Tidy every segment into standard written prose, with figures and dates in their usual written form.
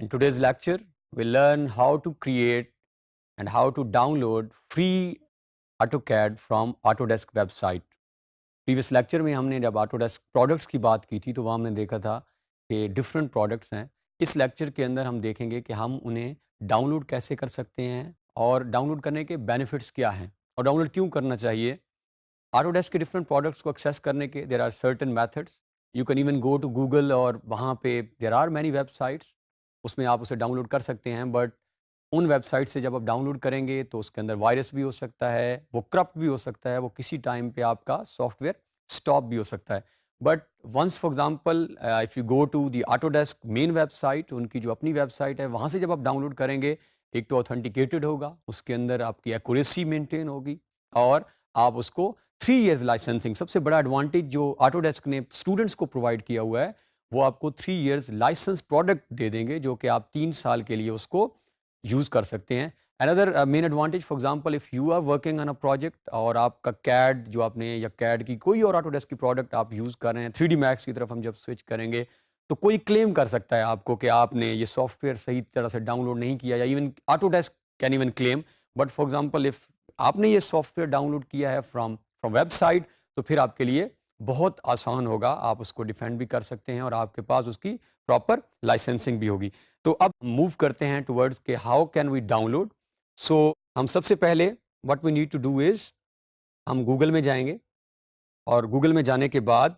In today's lecture, we'll learn how to create and how to download free AutoCAD from Autodesk website. Previous lecture में हमने जब Autodesk products की बात की थी तो वहाँ हमने देखा था कि डिफरेंट प्रोडक्ट्स हैं। इस लेक्चर के अंदर हम देखेंगे कि हम उन्हें डाउनलोड कैसे कर सकते हैं और डाउनलोड करने के बेनिफिट्स क्या हैं और डाउनलोड क्यों करना चाहिए। Autodesk के डिफरेंट प्रोडक्ट्स को एक्सेस करने के there are certain methods. You can even go to Google और वहाँ पे देयर आर मैनी वेबसाइट्स, उसमें आप उसे डाउनलोड कर सकते हैं। बट उन वेबसाइट से जब आप डाउनलोड करेंगे तो उसके अंदर वायरस भी हो सकता है, वो करप्ट भी हो सकता है, वो किसी टाइम पे आपका सॉफ्टवेयर स्टॉप भी हो सकता है। But once for example if you go to the Autodesk main website, उनकी जो अपनी वेबसाइट है, वहाँ से जब आप डाउनलोड करेंगे, एक तो ऑथेंटिकेटेड होगा, उसके अंदर आपकी एक्यूरेसी मेंटेन होगी और आप उसको 3 इयर्स लाइसेंसिंग, सबसे बड़ा एडवांटेज जो ऑटोडेस्क ने स्टूडेंट्स को प्रोवाइड किया हुआ है, वो आपको 3 इयर्स लाइसेंस प्रोडक्ट दे देंगे जो कि आप 3 साल के लिए उसको यूज़ कर सकते हैं। Another main advantage, for example if you are working on a project और आपका कैड जो आपने या कैड की कोई और ऑटोडेस्क की प्रोडक्ट आप यूज़ कर रहे हैं, 3डी मैक्स की तरफ हम जब स्विच करेंगे तो कोई क्लेम कर सकता है आपको कि आपने ये सॉफ्टवेयर सही तरह से डाउनलोड नहीं किया, या even Autodesk can even claim. But for example if आपने ये सॉफ्टवेयर डाउनलोड किया है फ्रॉम फ्रॉम वेबसाइट, तो फिर आपके लिए बहुत आसान होगा, आप उसको डिफेंड भी कर सकते हैं और आपके पास उसकी प्रॉपर लाइसेंसिंग भी होगी। तो अब मूव करते हैं टुवर्ड्स के how can we download. So हम सबसे पहले what we need to do is हम गूगल में जाएंगे और गूगल में जाने के बाद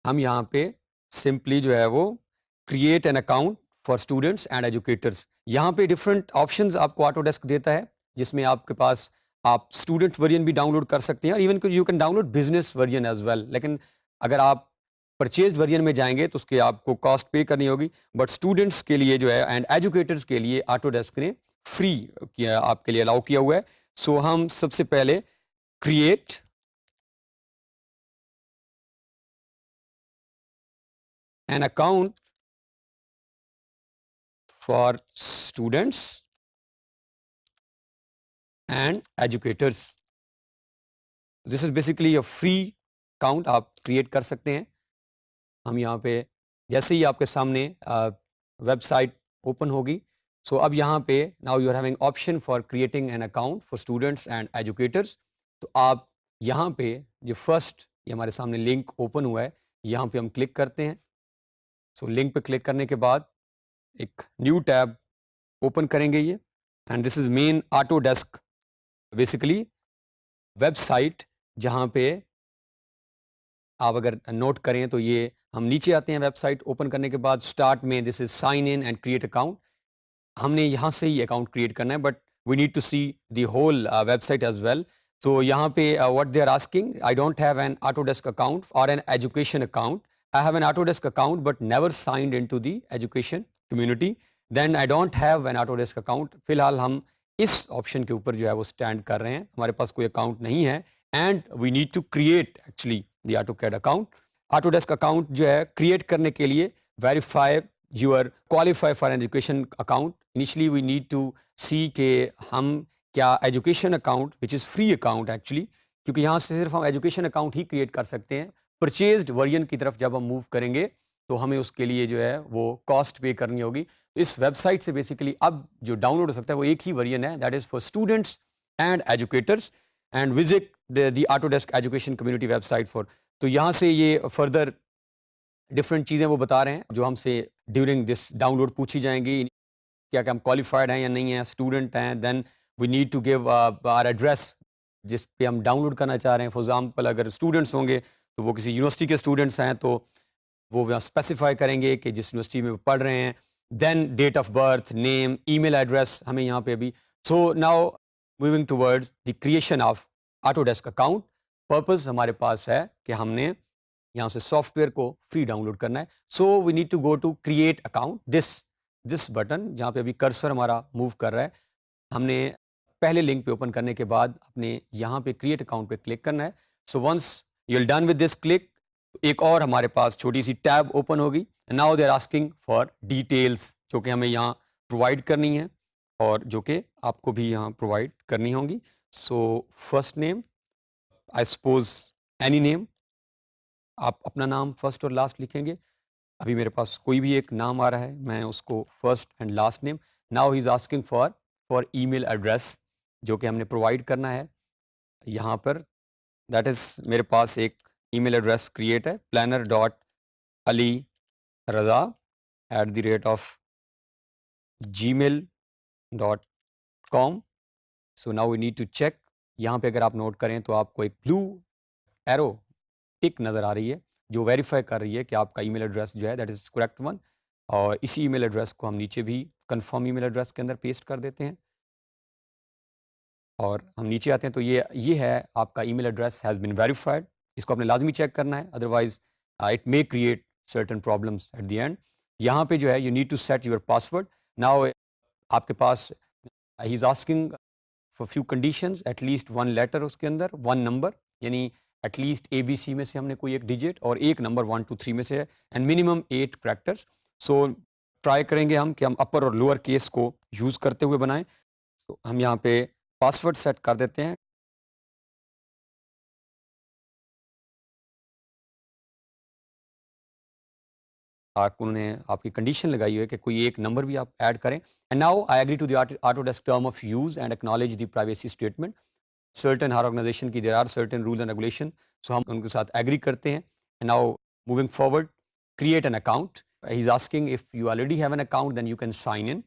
हम यहाँ पे सिंपली जो है वो create an account for students and educators, यहाँ पे डिफरेंट ऑप्शंस आपको ऑटोडेस्क देता है जिसमें आपके पास आप स्टूडेंट वर्जन भी डाउनलोड कर सकते हैं और even you can download business version as well. लेकिन अगर आप परचेज वर्जन में जाएंगे तो उसके आपको कॉस्ट पे करनी होगी। बट स्टूडेंट्स के लिए जो है एंड एजुकेटर्स के लिए ऑटोडेस्क ने फ्री किया, आपके लिए अलाउ किया हुआ है। सो हम सबसे पहले create an account for students and educators. This is basically a free account आप create कर सकते हैं। हम यहाँ पे जैसे ही आपके सामने वेबसाइट ओपन होगी, सो अब यहाँ पे now you are having option for creating an account for students and educators. तो आप यहाँ पे जो फर्स्ट ये हमारे सामने लिंक ओपन हुआ है, यहाँ पे हम क्लिक करते हैं। सो लिंक पे क्लिक करने के बाद एक न्यू टैब ओपन करेंगे ये, and this is main Autodesk basically website, जहाँ पे आप अगर नोट करें तो ये हम नीचे आते हैं वेबसाइट ओपन करने के बाद स्टार्ट में this is sign in and create account. हमने यहाँ से ही अकाउंट क्रिएट करना है, but we need to see the whole website as well. So यहाँ पे what they are asking, I don't have an Autodesk account और an education account. I have an Autodesk account but never signed into the education community, then I don't have an Autodesk account. फिलहाल हम इस option के ऊपर जो है वो stand कर रहे हैं, हमारे पास कोई अकाउंट नहीं है and we need to create actually the AutoCAD account. Autodesk account जो है क्रिएट करने के लिए verify you are qualify for an education account. Initially we need to see कि हम क्या education account which is free account actually, क्योंकि यहाँ से सिर्फ हम एजुकेशन अकाउंट ही क्रिएट कर सकते हैं। परचेज्ड वर्जन की तरफ जब हम मूव करेंगे तो हमें उसके लिए जो है वो कॉस्ट पे करनी होगी। तो इस वेबसाइट से बेसिकली अब जो डाउनलोड हो सकता है वो एक ही वर्जन है, that is for students and educators, and visit the Autodesk education community website for. तो यहाँ से ये फर्दर डिफरेंट चीज़ें वो बता रहे हैं जो हमसे ड्यूरिंग दिस डाउनलोड पूछी जाएंगी। क्या क्या हम क्वालिफाइड हैं या नहीं हैं, स्टूडेंट हैं, then we need to give our address जिस पे हम डाउनलोड करना चाह रहे हैं। फॉर एग्जांपल अगर स्टूडेंट्स होंगे तो वो किसी यूनिवर्सिटी के स्टूडेंट्स हैं तो वो वहाँ स्पेसिफाई करेंगे कि जिस यूनिवर्सिटी में वो पढ़ रहे हैं। Then date of birth, name, email address हमें यहाँ पे अभी। So now moving towards the creation of Autodesk account. Purpose हमारे पास है कि हमने यहाँ से सॉफ्टवेयर को फ्री डाउनलोड करना है। So we need to go to create account, this button जहाँ पे अभी कर्सर हमारा मूव कर रहा है। हमने पहले लिंक पे ओपन करने के बाद अपने यहाँ पे क्रिएट अकाउंट पे क्लिक करना है। So once you are done with this click, एक और हमारे पास छोटी सी टैब ओपन होगी। Now they are asking for details जो कि हमें यहाँ प्रोवाइड करनी है और जो कि आपको भी यहाँ प्रोवाइड करनी होंगी। So first name, I suppose any name, आप अपना नाम फर्स्ट और लास्ट लिखेंगे। अभी मेरे पास कोई भी एक नाम आ रहा है, मैं उसको first and last name. Now he is asking for email address जो कि हमने प्रोवाइड करना है यहाँ पर। दैट इज़ मेरे पास एक ईमेल एड्रेस क्रिएट है, planner.aliraza@gmail.com। So now we need to check. यहाँ पे अगर आप नोट करें तो आपको एक ब्लू एरो टिक नज़र आ रही है जो वेरीफाई कर रही है कि आपका ईमेल एड्रेस जो है दैट इज़ करेक्ट वन। और इसी ईमेल एड्रेस को हम नीचे भी कंफर्म ईमेल एड्रेस के अंदर पेस्ट कर देते हैं और हम नीचे आते हैं तो ये है आपका email address has been verified. इसको आपने लाजमी चेक करना है, otherwise it may create certain problems at the end. यहाँ पे जो है you need to set your password. Now आपके पास he is asking for few conditions, at least one letter उसके अंदर, वन नंबर, यानी एटलीस्ट ABC में से हमने कोई एक डिजिट और एक नंबर 1 2 3 में से है, and minimum 8 characters. So try करेंगे हम कि हम अपर और लोअर केस को यूज़ करते हुए बनाएं। तो हम यहाँ पे पासवर्ड सेट कर देते हैं। उन्होंने आपकी कंडीशन लगाई हुई है कि कोई एक नंबर भी आप ऐड करें। And now I agree to the Autodesk term of use and acknowledge the privacy statement. Certain हर ऑर्गेनाइजेशन की there are certain rule and regulation, so हम उनके साथ एग्री करते हैं। And now moving forward, create an account. He is asking if you already have an account then you can sign in.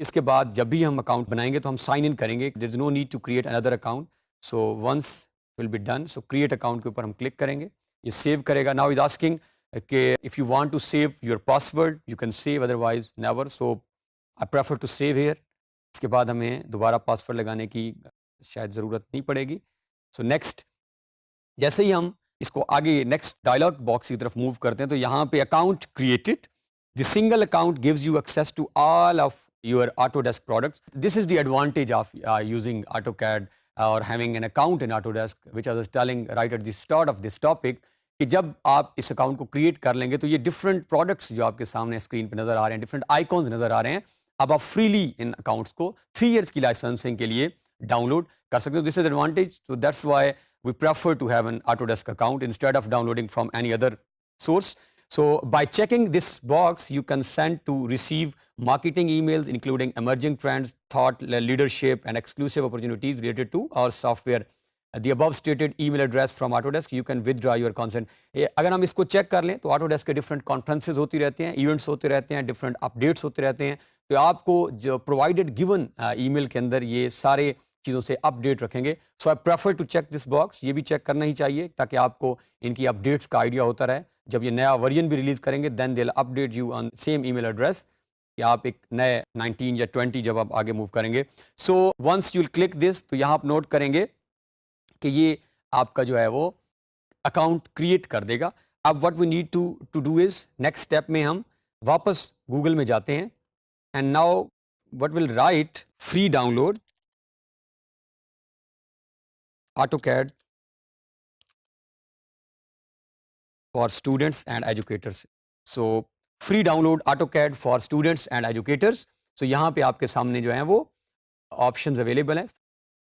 इसके बाद जब भी हम अकाउंट बनाएंगे तो हम साइन इन करेंगे, there is no need to create another account. So once will be done, so create account के ऊपर हम क्लिक करेंगे, ये सेव करेगा। नाउ इज आस्किंग कि if you want to save your password you can save, otherwise never. So I prefer to save here. इसके बाद हमें दोबारा पासवर्ड लगाने की शायद ज़रूरत नहीं पड़ेगी। सो नेक्स्ट, जैसे ही हम इसको आगे नेक्स्ट डायलॉग बॉक्स की तरफ मूव करते हैं तो यहाँ पे account created, the single account gives you access to all of your Autodesk products. This is the advantage of using AutoCAD or having an account in Autodesk, which I was telling right at the start of this topic, कि जब आप इस account को create कर लेंगे तो ये different products जो आपके सामने स्क्रीन पे नज़र आ रहे हैं, डिफरेंट आइकॉन्स नज़र आ रहे हैं, अब आप फ्रीली इन अकाउंट्स को 3 इयर्स की लाइसेंसिंग के लिए डाउनलोड कर सकते हो। This is advantage, so that's why we prefer to have an Autodesk account instead of downloading from any other source. So by checking this box, you can send to receive marketing emails including emerging trends, thought leadership and exclusive opportunities related to our software. The above stated email address from Autodesk, you can withdraw your consent. अगर हम इसको check कर लें तो Autodesk के different conferences होती रहते हैं, events होते रहते हैं, different updates होते रहते हैं, तो आपको जो provided given email के अंदर ये सारे चीज़ों से अपडेट रखेंगे। So I prefer to check this box, ये भी चेक करना ही चाहिए ताकि आपको इनकी अपडेट्स का आइडिया होता रहे। जब ये नया वर्जन भी रिलीज़ करेंगे then they will update you on same email address कि आप एक नए 19 या 20 जब आप आगे मूव करेंगे। So once you will click this, तो यहाँ आप नोट करेंगे कि ये आपका जो है वो अकाउंट क्रिएट कर देगा। अब what we need to do is, next step में हम वापस गूगल में जाते हैं and now what will write free download AutoCAD for students and educators. So free download AutoCAD for students and educators. So यहाँ पे आपके सामने जो हैं वो ऑप्शंस अवेलेबल हैं,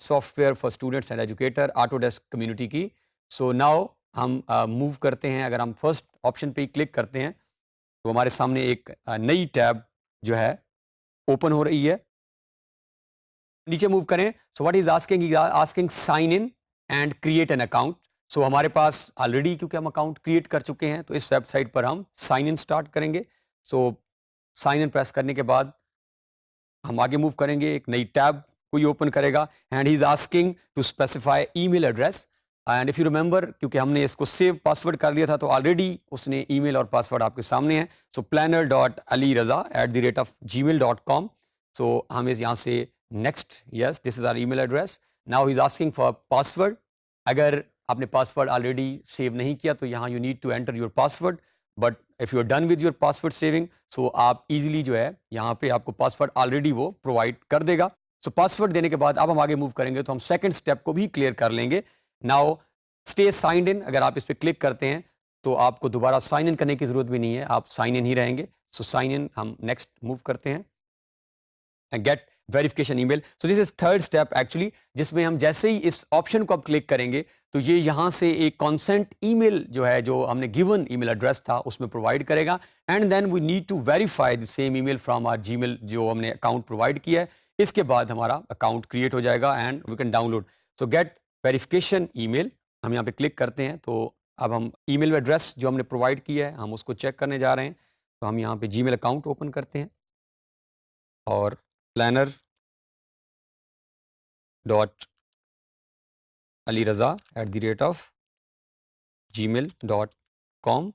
software for students and educator, Autodesk community की। सो नाउ हम मूव करते हैं, अगर हम फर्स्ट ऑप्शन पे ही क्लिक करते हैं तो हमारे सामने एक नई टैब जो है ओपन हो रही है। नीचे मूव करें, so what is asking sign in and create an account. So हमारे पास ऑलरेडी क्योंकि हम अकाउंट क्रिएट कर चुके हैं तो इस वेबसाइट पर हम साइन इन स्टार्ट करेंगे। सो साइन इन प्रेस करने के बाद हम आगे मूव करेंगे, एक नई टैब कोई ओपन करेगा and he is asking to specify email address. And if you remember, क्योंकि हमने इसको सेव पासवर्ड कर लिया था तो ऑलरेडी उसने ईमेल और पासवर्ड आपके सामने है। सो planner.aliraza@gmail.com। सो हम इस यहाँ से next, yes this is our email address. Now he is asking for password. अगर आपने पासवर्ड ऑलरेडी सेव नहीं किया तो यहाँ you need to enter your password, but if you are done with your password saving so आप easily जो है यहाँ पे आपको पासवर्ड ऑलरेडी वो प्रोवाइड कर देगा। सो पासवर्ड देने के बाद अब हम आगे मूव करेंगे तो हम सेकंड स्टेप को भी क्लियर कर लेंगे। नाउ स्टे साइंड इन, अगर आप इस पर क्लिक करते हैं तो आपको दोबारा साइन इन करने की जरूरत भी नहीं है, आप साइन इन ही रहेंगे। सो साइन इन हम नेक्स्ट मूव करते हैं and get verification email. So this is third step actually, जिसमें हम जैसे ही इस ऑप्शन को आप क्लिक करेंगे तो ये यहाँ से एक कॉन्सेंट ईमेल जो है, जो हमने गिवन ईमेल एड्रेस था उसमें प्रोवाइड करेगा, and then we need to verify the same email from our Gmail जो हमने अकाउंट प्रोवाइड किया है। इसके बाद हमारा अकाउंट क्रिएट हो जाएगा and we can download. So get verification email, हम यहाँ पे क्लिक करते हैं तो अब हम ईमेल एड्रेस जो हमने प्रोवाइड किया है हम उसको चेक करने जा रहे हैं। तो हम यहाँ पे जीमेल अकाउंट ओपन करते हैं और planner dot Ali Raza @gmail.com।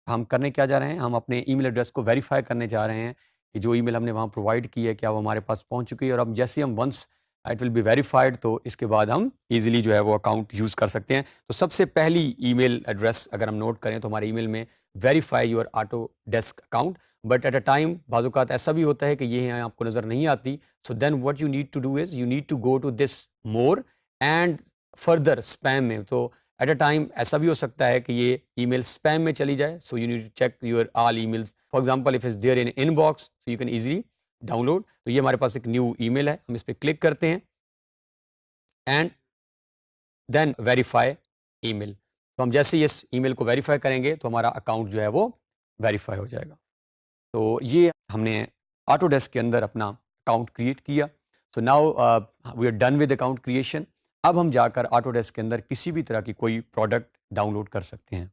हम करने क्या जा रहे हैं, हम अपने ईमेल एड्रेस को वेरीफाई करने जा रहे हैं कि जो ईमेल हमने वहाँ प्रोवाइड की है क्या वो हमारे पास पहुँच चुकी है। और अब जैसे हम once it will be verified तो इसके बाद हम इजीली जो है वो अकाउंट यूज़ कर सकते हैं। तो सबसे पहली ईमेल एड्रेस अगर हम नोट करें तो हमारे ईमेल में verify your Autodesk account, but at a time बाज़-औक़ात ऐसा भी होता है कि ये यहाँ आपको नज़र नहीं आती। So then what you need to do is you need to go to this more and further spam में। तो एट अ टाइम ऐसा भी हो सकता है कि ये ईमेल स्पैम में चली जाए। So you need to check your all emails, for example if it's there in inbox so you can easily download. तो ये हमारे पास एक न्यू ईमेल है, हम इस पे क्लिक करते हैं एंड देन वेरीफाई ईमेल। तो हम जैसे ही इस ईमेल को वेरीफाई करेंगे तो हमारा अकाउंट जो है वो वेरीफाई हो जाएगा। तो ये हमने ऑटोडेस्क के अंदर अपना अकाउंट क्रिएट किया। So now we are done with account creation. अब हम जाकर ऑटोडेस्क के अंदर किसी भी तरह की कोई प्रोडक्ट डाउनलोड कर सकते हैं।